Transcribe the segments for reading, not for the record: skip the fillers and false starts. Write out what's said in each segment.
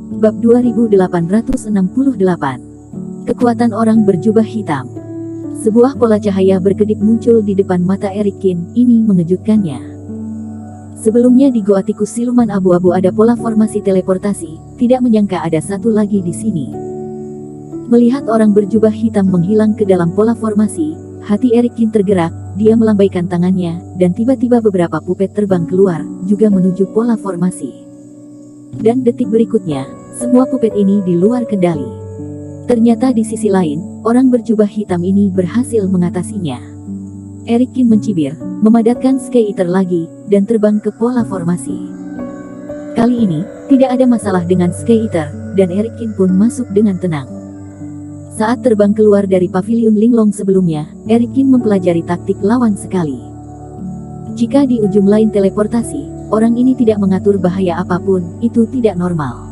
Bab 2868. Kekuatan orang berjubah hitam. Sebuah pola cahaya berkedip muncul di depan mata Erikin. Ini mengejutkannya. Sebelumnya di Goa Tikus Siluman Abu-Abu ada pola formasi teleportasi, tidak menyangka ada satu lagi di sini. Melihat orang berjubah hitam menghilang ke dalam pola formasi, hati Erikin tergerak. Dia melambaikan tangannya, dan tiba-tiba beberapa pupet terbang keluar, juga menuju pola formasi. Dan detik berikutnya, semua pupet ini di luar kendali. Ternyata di sisi lain, orang berjubah hitam ini berhasil mengatasinya. Erikin mencibir, memadatkan Sky Eater lagi, dan terbang ke pola formasi. Kali ini, tidak ada masalah dengan Sky Eater, dan Erikin pun masuk dengan tenang. Saat terbang keluar dari pavilion Linglong sebelumnya, Erikin mempelajari taktik lawan sekali. Jika di ujung lain teleportasi, orang ini tidak mengatur bahaya apapun, itu tidak normal.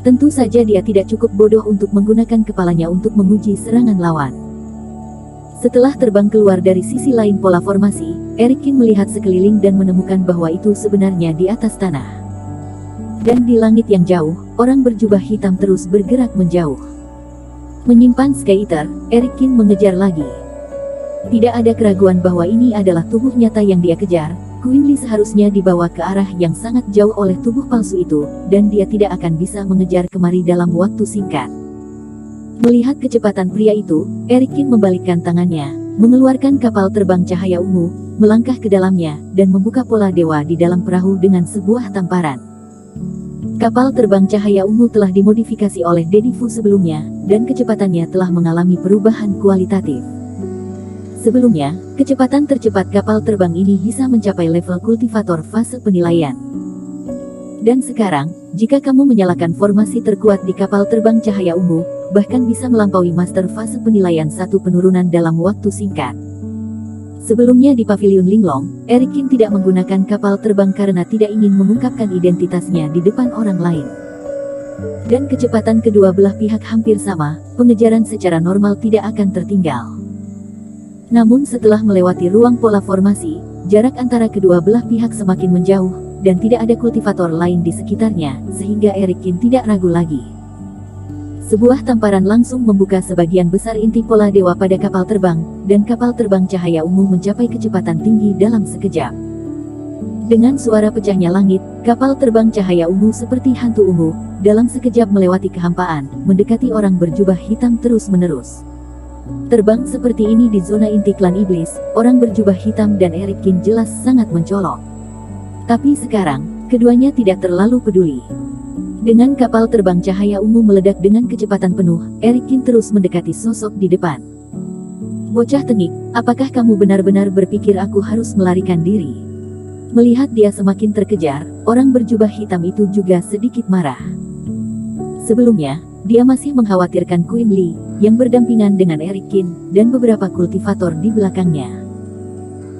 Tentu saja dia tidak cukup bodoh untuk menggunakan kepalanya untuk menguji serangan lawan. Setelah terbang keluar dari sisi lain pola formasi, Erikin melihat sekeliling dan menemukan bahwa itu sebenarnya di atas tanah. Dan di langit yang jauh, orang berjubah hitam terus bergerak menjauh. Menyimpan Sky Eater, Erikin mengejar lagi. Tidak ada keraguan bahwa ini adalah tubuh nyata yang dia kejar. Queen Lee seharusnya dibawa ke arah yang sangat jauh oleh tubuh palsu itu, dan dia tidak akan bisa mengejar kemari dalam waktu singkat. Melihat kecepatan pria itu, Erikin membalikkan tangannya, mengeluarkan kapal terbang cahaya ungu, melangkah ke dalamnya, dan membuka pola dewa di dalam perahu dengan sebuah tamparan. Kapal terbang cahaya ungu telah dimodifikasi oleh Daddy Fu sebelumnya, dan kecepatannya telah mengalami perubahan kualitatif. Sebelumnya, kecepatan tercepat kapal terbang ini bisa mencapai level kultivator fase penilaian. Dan sekarang, jika kamu menyalakan formasi terkuat di kapal terbang cahaya ungu, bahkan bisa melampaui master fase penilaian satu penurunan dalam waktu singkat. Sebelumnya di pavilion Linglong, Erikin tidak menggunakan kapal terbang karena tidak ingin mengungkapkan identitasnya di depan orang lain. Dan kecepatan kedua belah pihak hampir sama, pengejaran secara normal tidak akan tertinggal. Namun setelah melewati ruang pola formasi, jarak antara kedua belah pihak semakin menjauh, dan tidak ada kultivator lain di sekitarnya, sehingga Erikin tidak ragu lagi. Sebuah tamparan langsung membuka sebagian besar inti pola dewa pada kapal terbang, dan kapal terbang cahaya ungu mencapai kecepatan tinggi dalam sekejap. Dengan suara pecahnya langit, kapal terbang cahaya ungu seperti hantu ungu, dalam sekejap melewati kehampaan, mendekati orang berjubah hitam terus-menerus. Terbang seperti ini di zona inti klan iblis, orang berjubah hitam dan Erikin jelas sangat mencolok. Tapi sekarang, keduanya tidak terlalu peduli. Dengan kapal terbang cahaya ungu meledak dengan kecepatan penuh, Erikin terus mendekati sosok di depan. Bocah tengik, apakah kamu benar-benar berpikir aku harus melarikan diri? Melihat dia semakin terkejar, orang berjubah hitam itu juga sedikit marah. Sebelumnya, dia masih mengkhawatirkan Queen Lee, yang berdampingan dengan Erikin, dan beberapa kultivator di belakangnya.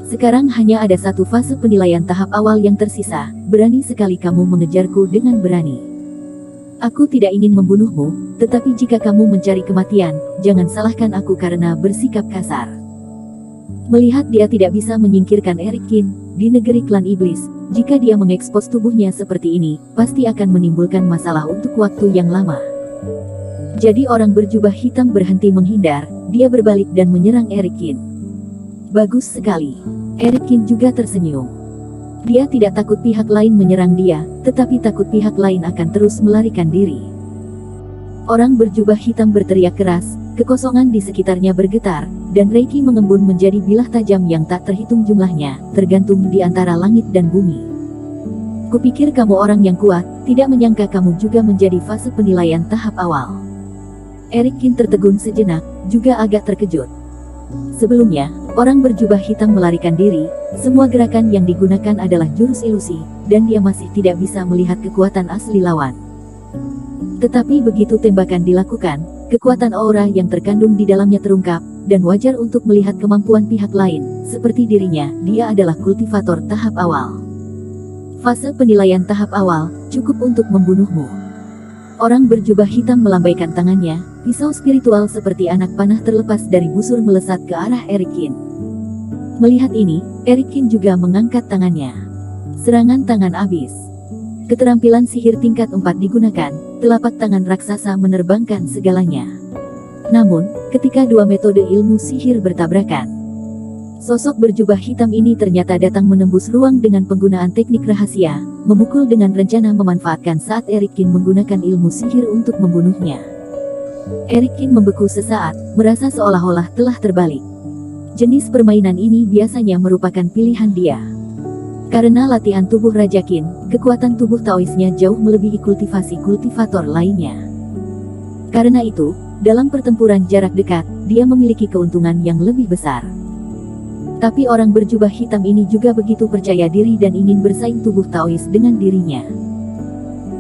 Sekarang hanya ada satu fase penilaian tahap awal yang tersisa, berani sekali kamu mengejarku dengan berani. Aku tidak ingin membunuhmu, tetapi jika kamu mencari kematian, jangan salahkan aku karena bersikap kasar. Melihat dia tidak bisa menyingkirkan Erikin, di negeri klan iblis, jika dia mengekspos tubuhnya seperti ini, pasti akan menimbulkan masalah untuk waktu yang lama. Jadi orang berjubah hitam berhenti menghindar, dia berbalik dan menyerang Erikin. Bagus sekali. Erikin juga tersenyum. Dia tidak takut pihak lain menyerang dia, tetapi takut pihak lain akan terus melarikan diri. Orang berjubah hitam berteriak keras, kekosongan di sekitarnya bergetar, dan Reiki mengembun menjadi bilah tajam yang tak terhitung jumlahnya, tergantung di antara langit dan bumi. Kupikir kamu orang yang kuat, tidak menyangka kamu juga menjadi fase penilaian tahap awal. Erikin tertegun sejenak, juga agak terkejut. Sebelumnya, orang berjubah hitam melarikan diri, semua gerakan yang digunakan adalah jurus ilusi, dan dia masih tidak bisa melihat kekuatan asli lawan. Tetapi begitu tembakan dilakukan, kekuatan aura yang terkandung di dalamnya terungkap, dan wajar untuk melihat kemampuan pihak lain, seperti dirinya, dia adalah kultivator tahap awal. Fase penilaian tahap awal, cukup untuk membunuhmu. Orang berjubah hitam melambaikan tangannya, pisau spiritual seperti anak panah terlepas dari busur melesat ke arah Erikin. Melihat ini, Erikin juga mengangkat tangannya. Serangan tangan abis. Keterampilan sihir tingkat 4 digunakan, telapak tangan raksasa menerbangkan segalanya. Namun, ketika dua metode ilmu sihir bertabrakan, sosok berjubah hitam ini ternyata datang menembus ruang dengan penggunaan teknik rahasia, memukul dengan rencana memanfaatkan saat Erikin menggunakan ilmu sihir untuk membunuhnya. Erikin membeku sesaat, merasa seolah-olah telah terbalik. Jenis permainan ini biasanya merupakan pilihan dia. Karena latihan tubuh Raja Qin, kekuatan tubuh Taoisnya jauh melebihi kultivasi kultivator lainnya. Karena itu, dalam pertempuran jarak dekat, dia memiliki keuntungan yang lebih besar. Tapi orang berjubah hitam ini juga begitu percaya diri dan ingin bersaing tubuh Taois dengan dirinya.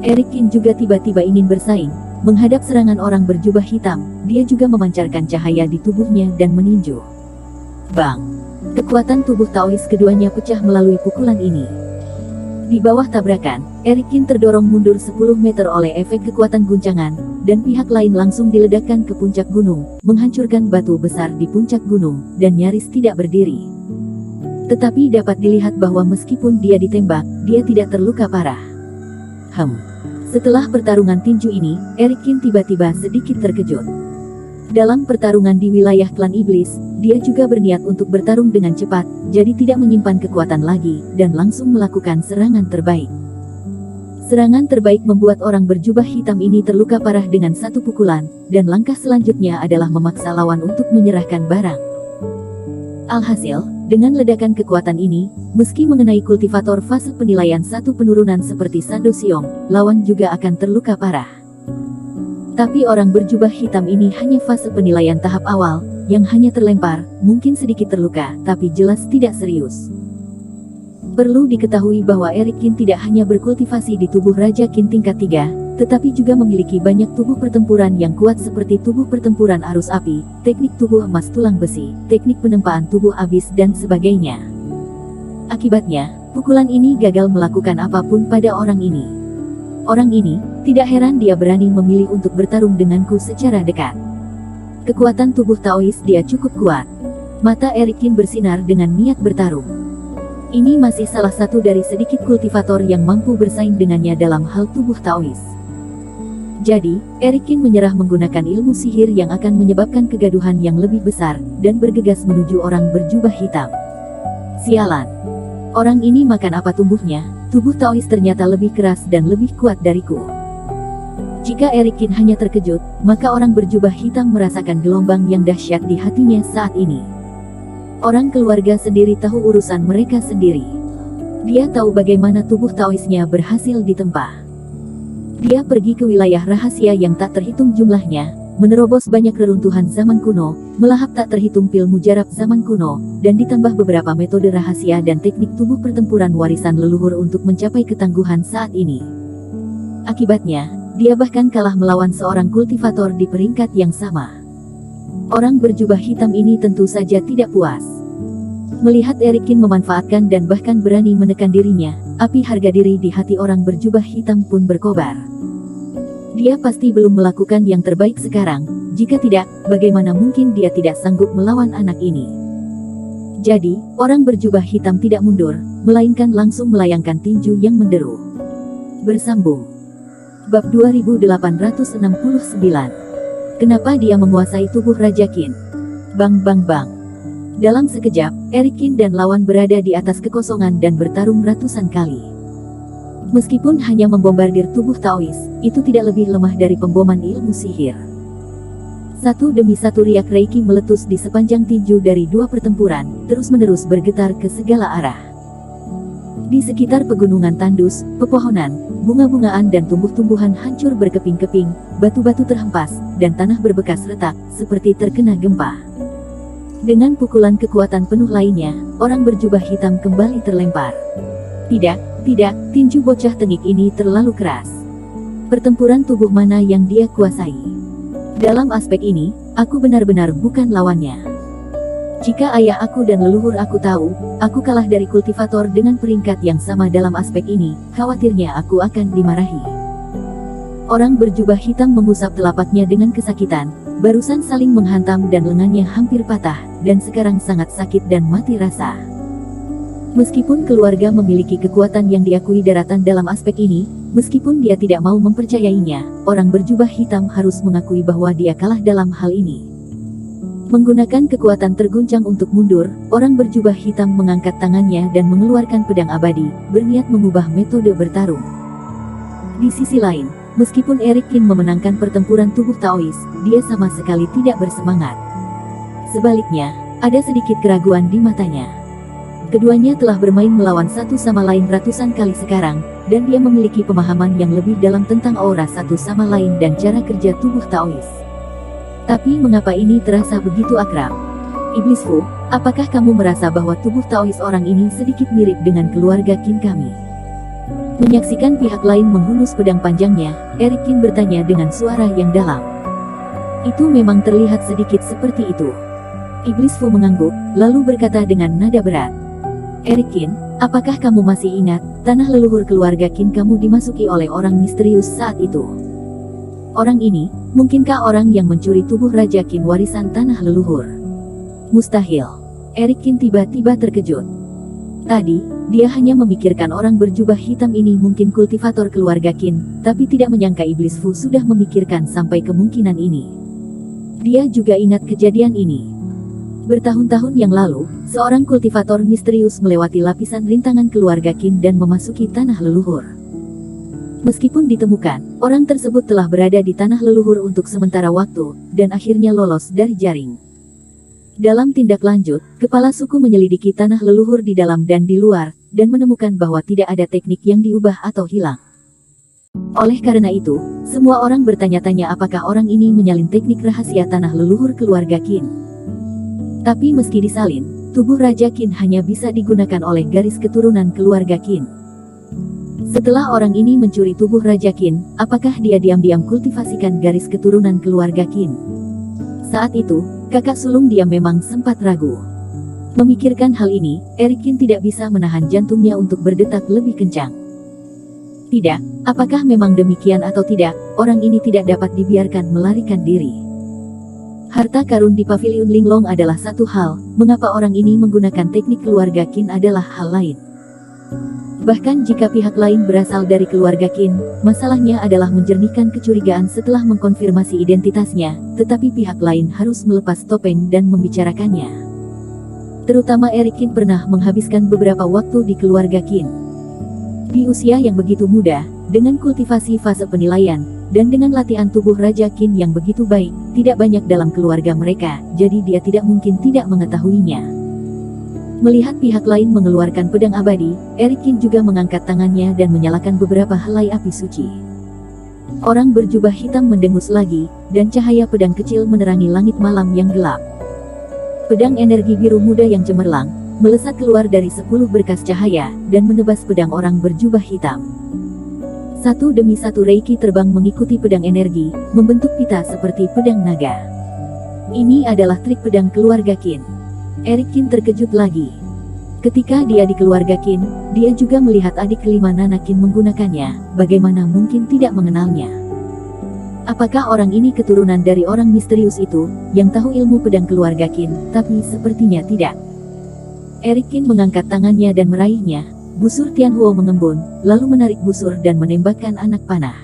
Erikin juga tiba-tiba ingin bersaing, menghadap serangan orang berjubah hitam, dia juga memancarkan cahaya di tubuhnya dan meninju. Bang! Kekuatan tubuh Taois keduanya pecah melalui pukulan ini. Di bawah tabrakan, Erikin terdorong mundur 10 meter oleh efek kekuatan guncangan, dan pihak lain langsung diledakkan ke puncak gunung, menghancurkan batu besar di puncak gunung, dan nyaris tidak berdiri. Tetapi dapat dilihat bahwa meskipun dia ditembak, dia tidak terluka parah. Setelah pertarungan tinju ini, Erikin tiba-tiba sedikit terkejut. Dalam pertarungan di wilayah klan iblis, dia juga berniat untuk bertarung dengan cepat, jadi tidak menyimpan kekuatan lagi, dan langsung melakukan serangan terbaik. Serangan terbaik membuat orang berjubah hitam ini terluka parah dengan satu pukulan, dan langkah selanjutnya adalah memaksa lawan untuk menyerahkan barang. Alhasil, dengan ledakan kekuatan ini, meski mengenai kultivator fase penilaian satu penurunan seperti Sando Siong, lawan juga akan terluka parah. Tapi orang berjubah hitam ini hanya fase penilaian tahap awal, yang hanya terlempar, mungkin sedikit terluka, tapi jelas tidak serius. Perlu diketahui bahwa Erikin tidak hanya berkultivasi di tubuh Raja Qin tingkat 3, tetapi juga memiliki banyak tubuh pertempuran yang kuat seperti tubuh pertempuran arus api, teknik tubuh emas tulang besi, teknik penempaan tubuh abis dan sebagainya. Akibatnya, pukulan ini gagal melakukan apapun pada orang ini. Orang ini, tidak heran dia berani memilih untuk bertarung denganku secara dekat. Kekuatan tubuh Taois dia cukup kuat. Mata Erikin bersinar dengan niat bertarung. Ini masih salah satu dari sedikit kultivator yang mampu bersaing dengannya dalam hal tubuh Taois. Jadi, Erikin menyerah menggunakan ilmu sihir yang akan menyebabkan kegaduhan yang lebih besar, dan bergegas menuju orang berjubah hitam. Sialan! Orang ini makan apa tumbuhnya? Tubuh Taois ternyata lebih keras dan lebih kuat dariku. Jika Erikin hanya terkejut, maka orang berjubah hitam merasakan gelombang yang dahsyat di hatinya saat ini. Orang keluarga sendiri tahu urusan mereka sendiri. Dia tahu bagaimana tubuh Taoisnya berhasil ditempa. Dia pergi ke wilayah rahasia yang tak terhitung jumlahnya, menerobos banyak reruntuhan zaman kuno, melahap tak terhitung pil mujarab zaman kuno, dan ditambah beberapa metode rahasia dan teknik tubuh pertempuran warisan leluhur untuk mencapai ketangguhan saat ini. Akibatnya, dia bahkan kalah melawan seorang kultivator di peringkat yang sama. Orang berjubah hitam ini tentu saja tidak puas. Melihat Erikin memanfaatkan dan bahkan berani menekan dirinya, api harga diri di hati orang berjubah hitam pun berkobar. Dia pasti belum melakukan yang terbaik sekarang, jika tidak, bagaimana mungkin dia tidak sanggup melawan anak ini. Jadi, orang berjubah hitam tidak mundur, melainkan langsung melayangkan tinju yang menderu. Bersambung. Bab 2869. Kenapa dia menguasai tubuh Raja Qin? Bang bang bang. Dalam sekejap, Erikin dan lawan berada di atas kekosongan dan bertarung ratusan kali. Meskipun hanya membombardir tubuh Taois, itu tidak lebih lemah dari pemboman ilmu sihir. Satu demi satu riak Reiki meletus di sepanjang tinju dari dua pertempuran, terus-menerus bergetar ke segala arah. Di sekitar pegunungan tandus, pepohonan, bunga-bungaan dan tumbuh-tumbuhan hancur berkeping-keping, batu-batu terhempas, dan tanah berbekas retak, seperti terkena gempa. Dengan pukulan kekuatan penuh lainnya, orang berjubah hitam kembali terlempar. Tidak, tinju bocah tengik ini terlalu keras. Pertempuran tubuh mana yang dia kuasai? Dalam aspek ini, aku benar-benar bukan lawannya. Jika ayah aku dan leluhur aku tahu, aku kalah dari kultivator dengan peringkat yang sama dalam aspek ini, khawatirnya aku akan dimarahi. Orang berjubah hitam mengusap telapaknya dengan kesakitan, barusan saling menghantam dan lengannya hampir patah, dan sekarang sangat sakit dan mati rasa. Meskipun keluarga memiliki kekuatan yang diakui daratan dalam aspek ini, Meskipun dia tidak mau mempercayainya, orang berjubah hitam harus mengakui bahwa dia kalah dalam hal ini. Menggunakan kekuatan terguncang untuk mundur, orang berjubah hitam mengangkat tangannya dan mengeluarkan pedang abadi, berniat mengubah metode bertarung. Di sisi lain, meskipun Eric Kin memenangkan pertempuran tubuh Taois, dia sama sekali tidak bersemangat. Sebaliknya, ada sedikit keraguan di matanya. Keduanya telah bermain melawan satu sama lain ratusan kali sekarang, dan dia memiliki pemahaman yang lebih dalam tentang aura satu sama lain dan cara kerja tubuh Taois. Tapi mengapa ini terasa begitu akrab? Iblis Fu, apakah kamu merasa bahwa tubuh Taois orang ini sedikit mirip dengan keluarga Qin kami? Menyaksikan pihak lain menghunus pedang panjangnya, Eric Kin bertanya dengan suara yang dalam. Itu memang terlihat sedikit seperti itu. Iblis Fu mengangguk, lalu berkata dengan nada berat. Eric Kin, apakah kamu masih ingat, tanah leluhur keluarga Qin kamu dimasuki oleh orang misterius saat itu? Orang ini, mungkinkah orang yang mencuri tubuh Raja Qin warisan tanah leluhur? Mustahil. Eric Kin tiba-tiba terkejut. Tadi, dia hanya memikirkan orang berjubah hitam ini mungkin kultivator keluarga Qin, tapi tidak menyangka Iblis Fu sudah memikirkan sampai kemungkinan ini. Dia juga ingat kejadian ini. Bertahun-tahun yang lalu, seorang kultivator misterius melewati lapisan rintangan keluarga Qin dan memasuki tanah leluhur. Meskipun ditemukan, orang tersebut telah berada di tanah leluhur untuk sementara waktu, dan akhirnya lolos dari jaring. Dalam tindak lanjut, kepala suku menyelidiki tanah leluhur di dalam dan di luar, dan menemukan bahwa tidak ada teknik yang diubah atau hilang. Oleh karena itu, semua orang bertanya-tanya apakah orang ini menyalin teknik rahasia tanah leluhur keluarga Qin. Tapi meski disalin, tubuh Raja Qin hanya bisa digunakan oleh garis keturunan keluarga Qin. Setelah orang ini mencuri tubuh Raja Qin, apakah dia diam-diam kultivasikan garis keturunan keluarga Qin? Saat itu, kakak sulung dia memang sempat ragu. Memikirkan hal ini, Eric Kin tidak bisa menahan jantungnya untuk berdetak lebih kencang. Tidak, apakah memang demikian atau tidak, orang ini tidak dapat dibiarkan melarikan diri. Harta karun di pavilion Linglong adalah satu hal, mengapa orang ini menggunakan teknik keluarga Qin adalah hal lain. Bahkan jika pihak lain berasal dari keluarga Qin, masalahnya adalah menjernihkan kecurigaan setelah mengkonfirmasi identitasnya, tetapi pihak lain harus melepas topeng dan membicarakannya. Terutama Eric Kin pernah menghabiskan beberapa waktu di keluarga Qin. Di usia yang begitu muda, dengan kultivasi fase penilaian, dan dengan latihan tubuh Raja Qin yang begitu baik, tidak banyak dalam keluarga mereka, jadi dia tidak mungkin tidak mengetahuinya. Melihat pihak lain mengeluarkan pedang abadi, Eric Kin juga mengangkat tangannya dan menyalakan beberapa helai api suci. Orang berjubah hitam mendengus lagi, dan cahaya pedang kecil menerangi langit malam yang gelap. Pedang energi biru muda yang cemerlang, melesat keluar dari 10 berkas cahaya, dan menebas pedang orang berjubah hitam. Satu demi satu reiki terbang mengikuti pedang energi, membentuk pita seperti pedang naga. Ini adalah trik pedang keluarga Qin. Eric Kin terkejut lagi. Ketika dia di keluarga Qin, dia juga melihat adik kelima Nana Qin menggunakannya, bagaimana mungkin tidak mengenalnya? Apakah orang ini keturunan dari orang misterius itu, yang tahu ilmu pedang keluarga Qin, tapi sepertinya tidak. Eric Kin mengangkat tangannya dan meraihnya, busur Tianhuo mengembun, lalu menarik busur dan menembakkan anak panah.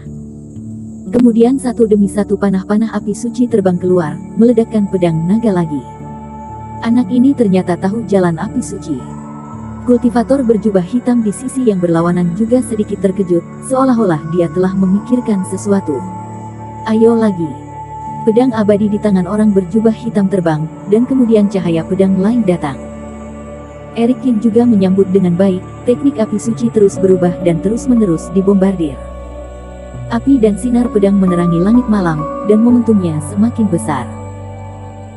Kemudian satu demi satu panah-panah api suci terbang keluar, meledakkan pedang naga lagi. Anak ini ternyata tahu jalan api suci. Kultivator berjubah hitam di sisi yang berlawanan juga sedikit terkejut, seolah-olah dia telah memikirkan sesuatu. Ayo lagi. Pedang abadi di tangan orang berjubah hitam terbang, dan kemudian cahaya pedang lain datang. Eric Kin juga menyambut dengan baik, teknik api suci terus berubah dan terus-menerus dibombardir. Api dan sinar pedang menerangi langit malam, dan momentumnya semakin besar.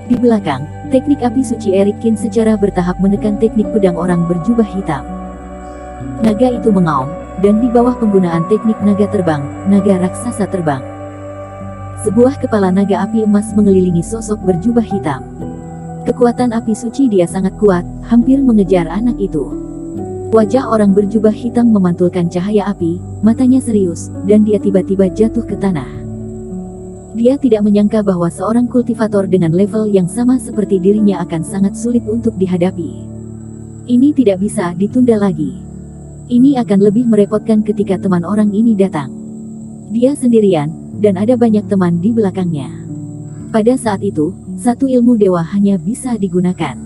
Di belakang, teknik api suci Eric Kin secara bertahap menekan teknik pedang orang berjubah hitam. Naga itu mengaum, dan di bawah penggunaan teknik naga terbang, naga raksasa terbang. Sebuah kepala naga api emas mengelilingi sosok berjubah hitam. Kekuatan api suci dia sangat kuat, hampir mengejar anak itu. Wajah orang berjubah hitam memantulkan cahaya api, matanya serius, dan dia tiba-tiba jatuh ke tanah. Dia tidak menyangka bahwa seorang kultivator dengan level yang sama seperti dirinya akan sangat sulit untuk dihadapi. Ini tidak bisa ditunda lagi. Ini akan lebih merepotkan ketika teman orang ini datang. Dia sendirian, dan ada banyak teman di belakangnya. Pada saat itu, satu ilmu dewa hanya bisa digunakan.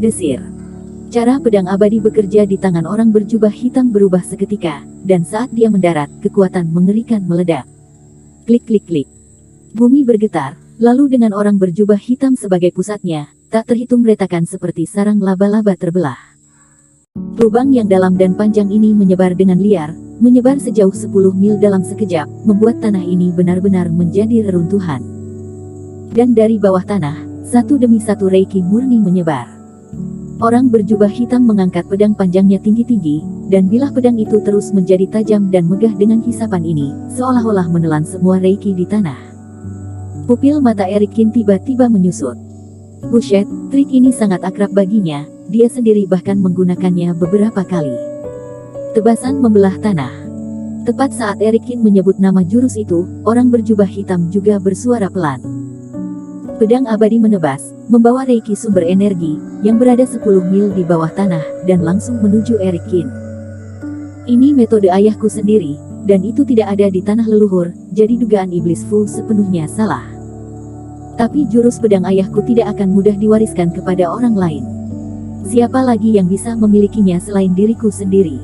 Desir. Cara pedang abadi bekerja di tangan orang berjubah hitam berubah seketika, dan saat dia mendarat, kekuatan mengerikan meledak. Klik klik klik. Bumi bergetar, lalu dengan orang berjubah hitam sebagai pusatnya, tak terhitung retakan seperti sarang laba-laba terbelah. Lubang yang dalam dan panjang ini menyebar dengan liar, menyebar sejauh 10 mil dalam sekejap, membuat tanah ini benar-benar menjadi reruntuhan. Dan dari bawah tanah, satu demi satu reiki murni menyebar. Orang berjubah hitam mengangkat pedang panjangnya tinggi-tinggi, dan bilah pedang itu terus menjadi tajam dan megah dengan hisapan ini, seolah-olah menelan semua reiki di tanah. Pupil mata Erikin tiba-tiba menyusut. Buset, trik ini sangat akrab baginya, dia sendiri bahkan menggunakannya beberapa kali. Tebasan membelah tanah. Tepat saat Erikin menyebut nama jurus itu, orang berjubah hitam juga bersuara pelan. Pedang abadi menebas, membawa reiki sumber energi, yang berada 10 mil di bawah tanah, dan langsung menuju Erikin. Ini metode ayahku sendiri, dan itu tidak ada di tanah leluhur, jadi dugaan iblis Fu sepenuhnya salah. Tapi jurus pedang ayahku tidak akan mudah diwariskan kepada orang lain. Siapa lagi yang bisa memilikinya selain diriku sendiri?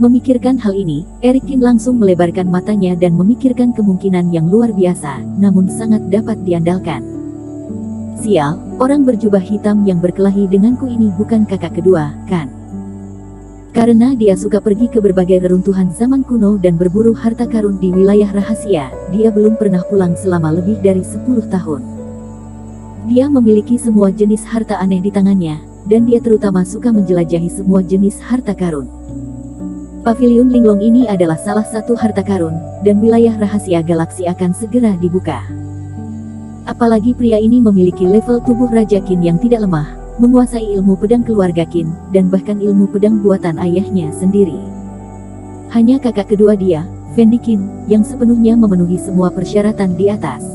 Memikirkan hal ini, Erikin langsung melebarkan matanya dan memikirkan kemungkinan yang luar biasa, namun sangat dapat diandalkan. Sial, orang berjubah hitam yang berkelahi denganku ini bukan kakak kedua, kan? Karena dia suka pergi ke berbagai reruntuhan zaman kuno dan berburu harta karun di wilayah rahasia, dia belum pernah pulang selama lebih dari 10 tahun. Dia memiliki semua jenis harta aneh di tangannya, dan dia terutama suka menjelajahi semua jenis harta karun. Paviliun Linglong ini adalah salah satu harta karun, dan wilayah rahasia galaksi akan segera dibuka. Apalagi pria ini memiliki level tubuh Raja Qin yang tidak lemah, menguasai ilmu pedang keluarga Qin, dan bahkan ilmu pedang buatan ayahnya sendiri. Hanya kakak kedua dia, Fendi Qin, yang sepenuhnya memenuhi semua persyaratan di atas.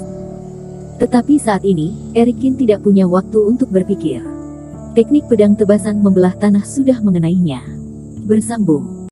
Tetapi saat ini, Erikin tidak punya waktu untuk berpikir. Teknik pedang tebasan membelah tanah sudah mengenainya. Bersambung.